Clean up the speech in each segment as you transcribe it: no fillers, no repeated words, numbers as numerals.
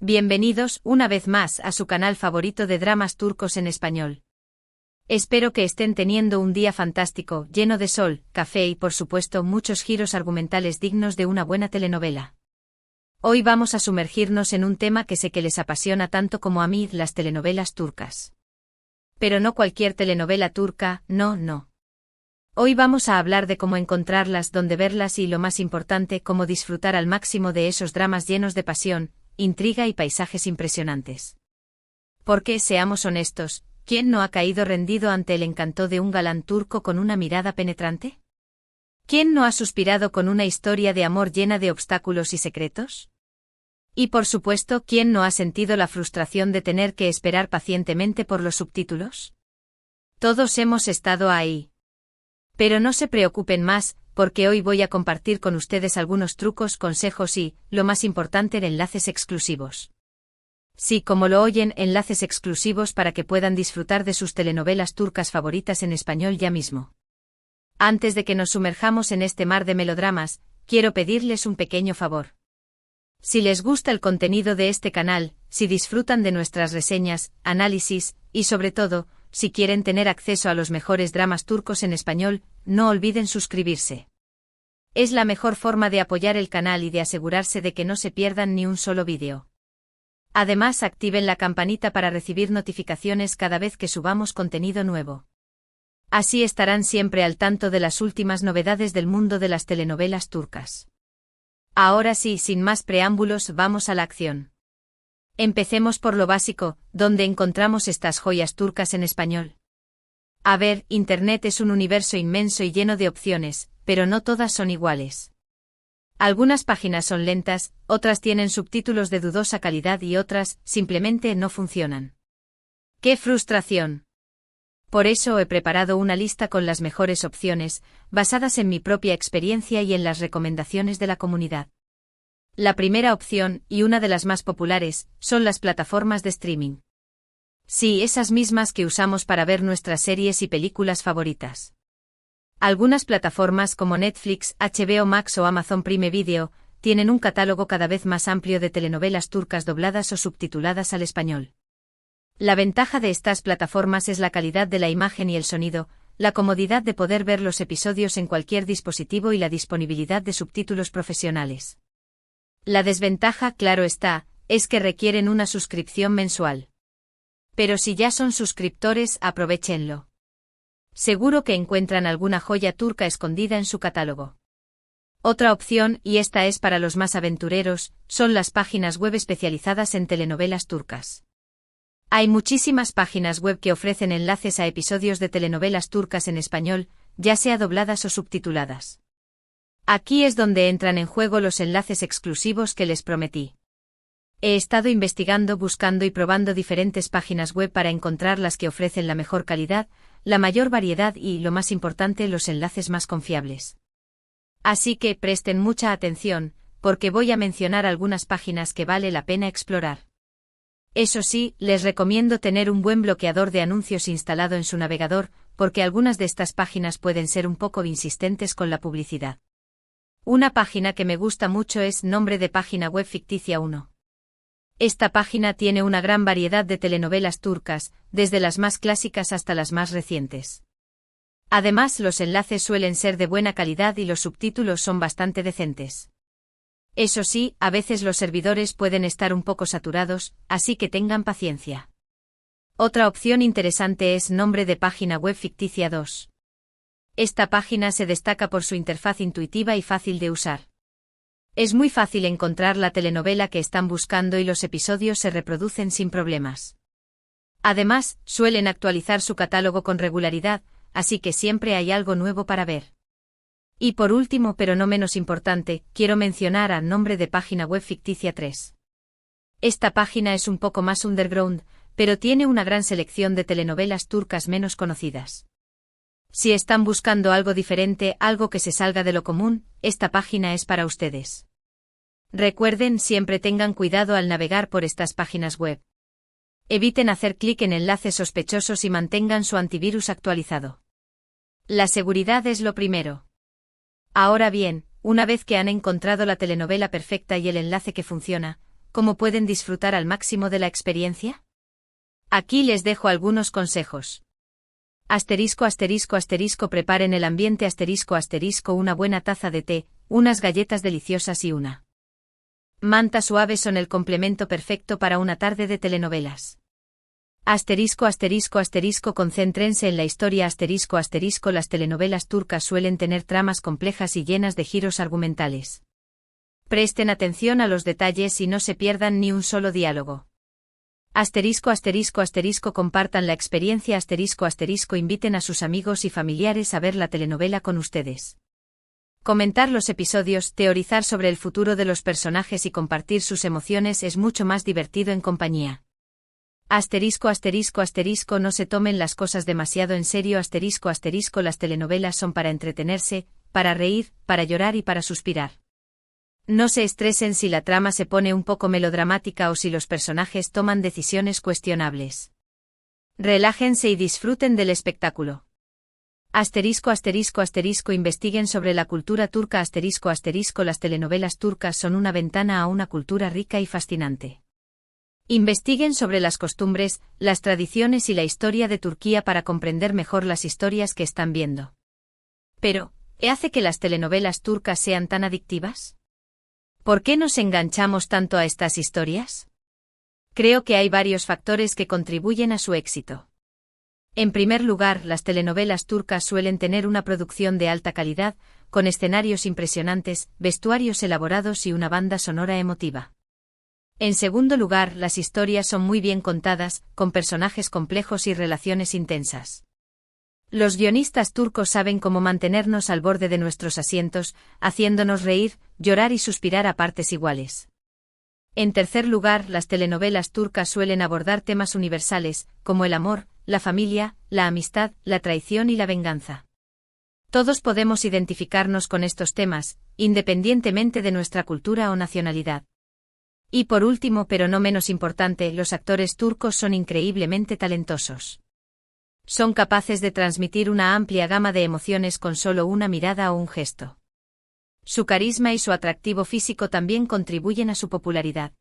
Bienvenidos, una vez más, a su canal favorito de dramas turcos en español. Espero que estén teniendo un día fantástico, lleno de sol, café y por supuesto muchos giros argumentales dignos de una buena telenovela. Hoy vamos a sumergirnos en un tema que sé que les apasiona tanto como a mí, las telenovelas turcas. Pero no cualquier telenovela turca, no. Hoy vamos a hablar de cómo encontrarlas, dónde verlas y, lo más importante, cómo disfrutar al máximo de esos dramas llenos de pasión, intriga y paisajes impresionantes. Porque, seamos honestos, ¿quién no ha caído rendido ante el encanto de un galán turco con una mirada penetrante? ¿Quién no ha suspirado con una historia de amor llena de obstáculos y secretos? Y por supuesto, ¿quién no ha sentido la frustración de tener que esperar pacientemente por los subtítulos? Todos hemos estado ahí. Pero no se preocupen más, porque hoy voy a compartir con ustedes algunos trucos, consejos y, lo más importante, enlaces exclusivos. Sí, como lo oyen, enlaces exclusivos para que puedan disfrutar de sus telenovelas turcas favoritas en español ya mismo. Antes de que nos sumerjamos en este mar de melodramas, quiero pedirles un pequeño favor. Si les gusta el contenido de este canal, si disfrutan de nuestras reseñas, análisis, y sobre todo, si quieren tener acceso a los mejores dramas turcos en español, no olviden suscribirse. Es la mejor forma de apoyar el canal y de asegurarse de que no se pierdan ni un solo vídeo. Además, activen la campanita para recibir notificaciones cada vez que subamos contenido nuevo. Así estarán siempre al tanto de las últimas novedades del mundo de las telenovelas turcas. Ahora sí, sin más preámbulos, vamos a la acción. Empecemos por lo básico, ¿dónde encontramos estas joyas turcas en español? A ver, Internet es un universo inmenso y lleno de opciones, pero no todas son iguales. Algunas páginas son lentas, otras tienen subtítulos de dudosa calidad y otras, simplemente no funcionan. ¡Qué frustración! Por eso he preparado una lista con las mejores opciones, basadas en mi propia experiencia y en las recomendaciones de la comunidad. La primera opción, y una de las más populares, son las plataformas de streaming. Sí, esas mismas que usamos para ver nuestras series y películas favoritas. Algunas plataformas como Netflix, HBO Max o Amazon Prime Video, tienen un catálogo cada vez más amplio de telenovelas turcas dobladas o subtituladas al español. La ventaja de estas plataformas es la calidad de la imagen y el sonido, la comodidad de poder ver los episodios en cualquier dispositivo y la disponibilidad de subtítulos profesionales. La desventaja, claro está, es que requieren una suscripción mensual. Pero si ya son suscriptores, aprovéchenlo. Seguro que encuentran alguna joya turca escondida en su catálogo. Otra opción, y esta es para los más aventureros, son las páginas web especializadas en telenovelas turcas. Hay muchísimas páginas web que ofrecen enlaces a episodios de telenovelas turcas en español, ya sea dobladas o subtituladas. Aquí es donde entran en juego los enlaces exclusivos que les prometí. He estado investigando, buscando y probando diferentes páginas web para encontrar las que ofrecen la mejor calidad, la mayor variedad y, lo más importante, los enlaces más confiables. Así que presten mucha atención, porque voy a mencionar algunas páginas que vale la pena explorar. Eso sí, les recomiendo tener un buen bloqueador de anuncios instalado en su navegador, porque algunas de estas páginas pueden ser un poco insistentes con la publicidad. Una página que me gusta mucho es Nombre de Página Web Ficticia 1. Esta página tiene una gran variedad de telenovelas turcas, desde las más clásicas hasta las más recientes. Además, los enlaces suelen ser de buena calidad y los subtítulos son bastante decentes. Eso sí, a veces los servidores pueden estar un poco saturados, así que tengan paciencia. Otra opción interesante es Nombre de Página Web Ficticia 2. Esta página se destaca por su interfaz intuitiva y fácil de usar. Es muy fácil encontrar la telenovela que están buscando y los episodios se reproducen sin problemas. Además, suelen actualizar su catálogo con regularidad, así que siempre hay algo nuevo para ver. Y por último, pero no menos importante, quiero mencionar a Nombre de Página Web Ficticia 3. Esta página es un poco más underground, pero tiene una gran selección de telenovelas turcas menos conocidas. Si están buscando algo diferente, algo que se salga de lo común, esta página es para ustedes. Recuerden, siempre tengan cuidado al navegar por estas páginas web. Eviten hacer clic en enlaces sospechosos y mantengan su antivirus actualizado. La seguridad es lo primero. Ahora bien, una vez que han encontrado la telenovela perfecta y el enlace que funciona, ¿cómo pueden disfrutar al máximo de la experiencia? Aquí les dejo algunos consejos. Preparen el ambiente una buena taza de té, unas galletas deliciosas y una manta suave son el complemento perfecto para una tarde de telenovelas. Concéntrense en la historia las telenovelas turcas suelen tener tramas complejas y llenas de giros argumentales. Presten atención a los detalles y no se pierdan ni un solo diálogo. Compartan la experiencia inviten a sus amigos y familiares a ver la telenovela con ustedes. Comentar los episodios, teorizar sobre el futuro de los personajes y compartir sus emociones es mucho más divertido en compañía. No se tomen las cosas demasiado en serio las telenovelas son para entretenerse, para reír, para llorar y para suspirar. No se estresen si la trama se pone un poco melodramática o si los personajes toman decisiones cuestionables. Relájense y disfruten del espectáculo. Investiguen sobre la cultura turca las telenovelas turcas son una ventana a una cultura rica y fascinante. Investiguen sobre las costumbres, las tradiciones y la historia de Turquía para comprender mejor las historias que están viendo. Pero, ¿qué hace que las telenovelas turcas sean tan adictivas? ¿Por qué nos enganchamos tanto a estas historias? Creo que hay varios factores que contribuyen a su éxito. En primer lugar, las telenovelas turcas suelen tener una producción de alta calidad, con escenarios impresionantes, vestuarios elaborados y una banda sonora emotiva. En segundo lugar, las historias son muy bien contadas, con personajes complejos y relaciones intensas. Los guionistas turcos saben cómo mantenernos al borde de nuestros asientos, haciéndonos reír, llorar y suspirar a partes iguales. En tercer lugar, las telenovelas turcas suelen abordar temas universales, como el amor, la familia, la amistad, la traición y la venganza. Todos podemos identificarnos con estos temas, independientemente de nuestra cultura o nacionalidad. Y por último, pero no menos importante, los actores turcos son increíblemente talentosos. Son capaces de transmitir una amplia gama de emociones con solo una mirada o un gesto. Su carisma y su atractivo físico también contribuyen a su popularidad.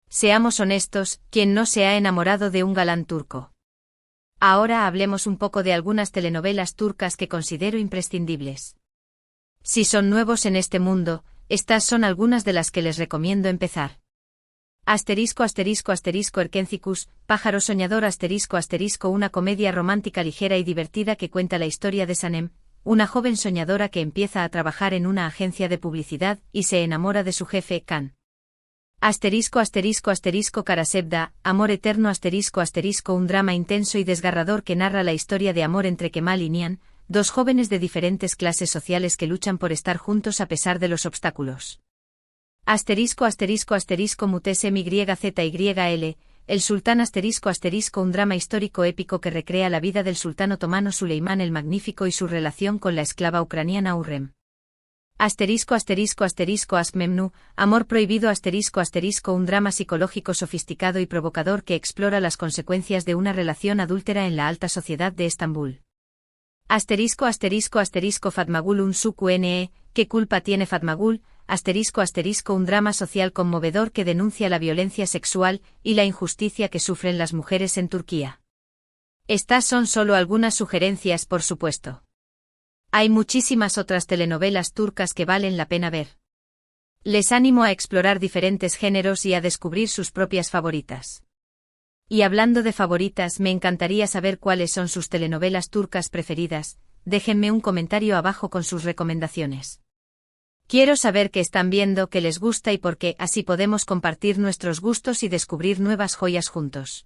Seamos honestos, ¿quién no se ha enamorado de un galán turco? Ahora hablemos un poco de algunas telenovelas turcas que considero imprescindibles. Si son nuevos en este mundo, estas son algunas de las que les recomiendo empezar. Erkencikus, Pájaro Soñador una comedia romántica ligera y divertida que cuenta la historia de Sanem, una joven soñadora que empieza a trabajar en una agencia de publicidad y se enamora de su jefe, Kan. Karasevda, Amor Eterno un drama intenso y desgarrador que narra la historia de amor entre Kemal y Nihan, dos jóvenes de diferentes clases sociales que luchan por estar juntos a pesar de los obstáculos. Mutese MYZYL, El Sultán un drama histórico épico que recrea la vida del sultán otomano Suleimán el Magnífico y su relación con la esclava ucraniana Hurrem. Aşk Memnu, Amor Prohibido un drama psicológico sofisticado y provocador que explora las consecuencias de una relación adúltera en la alta sociedad de Estambul. Fatmagul un Suku Ne, ¿qué culpa tiene Fatmagul? Un drama social conmovedor que denuncia la violencia sexual y la injusticia que sufren las mujeres en Turquía. Estas son solo algunas sugerencias, por supuesto. Hay muchísimas otras telenovelas turcas que valen la pena ver. Les animo a explorar diferentes géneros y a descubrir sus propias favoritas. Y hablando de favoritas, me encantaría saber cuáles son sus telenovelas turcas preferidas. Déjenme un comentario abajo con sus recomendaciones. Quiero saber qué están viendo, qué les gusta y por qué, así podemos compartir nuestros gustos y descubrir nuevas joyas juntos.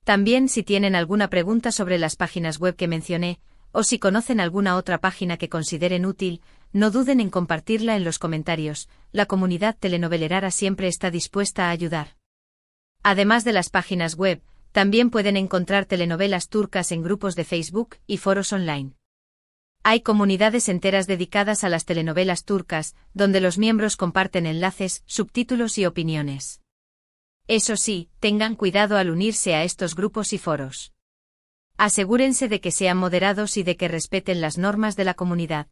También, si tienen alguna pregunta sobre las páginas web que mencioné, o si conocen alguna otra página que consideren útil, no duden en compartirla en los comentarios. La comunidad telenovelerara siempre está dispuesta a ayudar. Además de las páginas web, también pueden encontrar telenovelas turcas en grupos de Facebook y foros online. Hay comunidades enteras dedicadas a las telenovelas turcas, donde los miembros comparten enlaces, subtítulos y opiniones. Eso sí, tengan cuidado al unirse a estos grupos y foros. Asegúrense de que sean moderados y de que respeten las normas de la comunidad.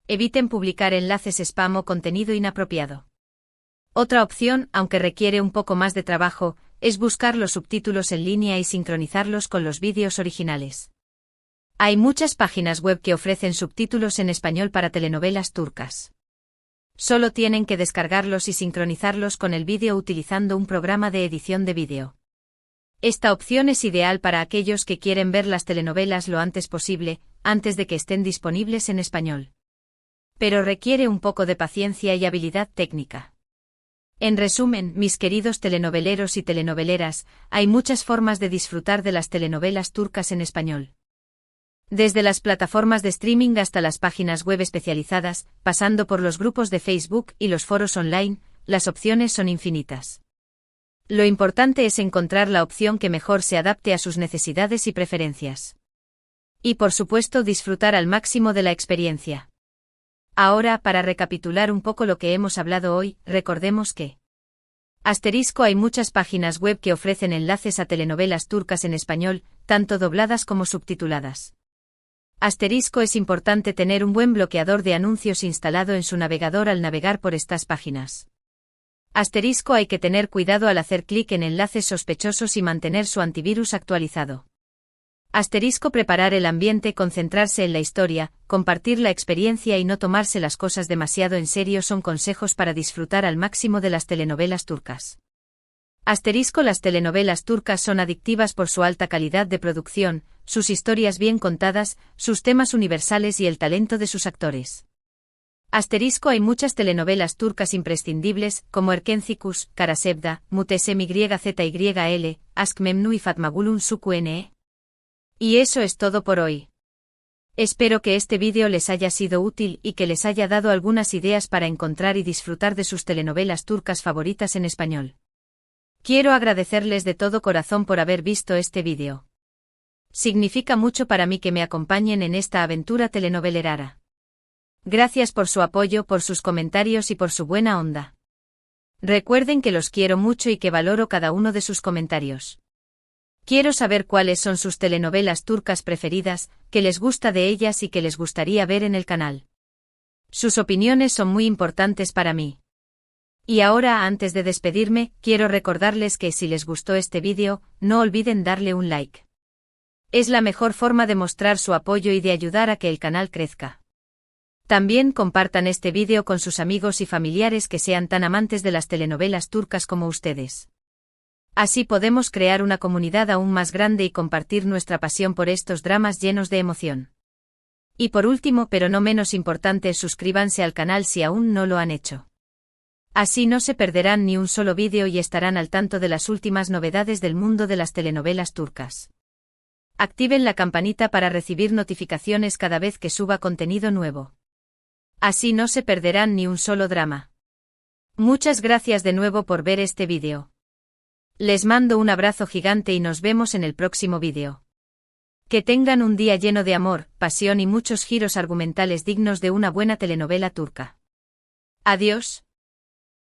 Eviten publicar enlaces spam o contenido inapropiado. Otra opción, aunque requiere un poco más de trabajo, es buscar los subtítulos en línea y sincronizarlos con los vídeos originales. Hay muchas páginas web que ofrecen subtítulos en español para telenovelas turcas. Solo tienen que descargarlos y sincronizarlos con el vídeo utilizando un programa de edición de vídeo. Esta opción es ideal para aquellos que quieren ver las telenovelas lo antes posible, antes de que estén disponibles en español. Pero requiere un poco de paciencia y habilidad técnica. En resumen, mis queridos telenoveleros y telenoveleras, hay muchas formas de disfrutar de las telenovelas turcas en español. Desde las plataformas de streaming hasta las páginas web especializadas, pasando por los grupos de Facebook y los foros online, las opciones son infinitas. Lo importante es encontrar la opción que mejor se adapte a sus necesidades y preferencias. Y por supuesto disfrutar al máximo de la experiencia. Ahora, para recapitular un poco lo que hemos hablado hoy, recordemos que hay muchas páginas web que ofrecen enlaces a telenovelas turcas en español, tanto dobladas como subtituladas. Es importante tener un buen bloqueador de anuncios instalado en su navegador al navegar por estas páginas. Hay que tener cuidado al hacer clic en enlaces sospechosos y mantener su antivirus actualizado. Preparar el ambiente, concentrarse en la historia, compartir la experiencia y no tomarse las cosas demasiado en serio son consejos para disfrutar al máximo de las telenovelas turcas. Las telenovelas turcas son adictivas por su alta calidad de producción, sus historias bien contadas, sus temas universales y el talento de sus actores. Hay muchas telenovelas turcas imprescindibles, como Erkencikus, Karasevda, Mutesem YZYL, Aşk Memnu y Fatmagulun Suku. Y eso es todo por hoy. Espero que este vídeo les haya sido útil y que les haya dado algunas ideas para encontrar y disfrutar de sus telenovelas turcas favoritas en español. Quiero agradecerles de todo corazón por haber visto este vídeo. Significa mucho para mí que me acompañen en esta aventura telenovelerara. Gracias por su apoyo, por sus comentarios y por su buena onda. Recuerden que los quiero mucho y que valoro cada uno de sus comentarios. Quiero saber cuáles son sus telenovelas turcas preferidas, qué les gusta de ellas y qué les gustaría ver en el canal. Sus opiniones son muy importantes para mí. Y ahora, antes de despedirme, quiero recordarles que si les gustó este vídeo, no olviden darle un like. Es la mejor forma de mostrar su apoyo y de ayudar a que el canal crezca. También compartan este vídeo con sus amigos y familiares que sean tan amantes de las telenovelas turcas como ustedes. Así podemos crear una comunidad aún más grande y compartir nuestra pasión por estos dramas llenos de emoción. Y por último, pero no menos importante, suscríbanse al canal si aún no lo han hecho. Así no se perderán ni un solo vídeo y estarán al tanto de las últimas novedades del mundo de las telenovelas turcas. Activen la campanita para recibir notificaciones cada vez que suba contenido nuevo. Así no se perderán ni un solo drama. Muchas gracias de nuevo por ver este vídeo. Les mando un abrazo gigante y nos vemos en el próximo vídeo. Que tengan un día lleno de amor, pasión y muchos giros argumentales dignos de una buena telenovela turca. Adiós.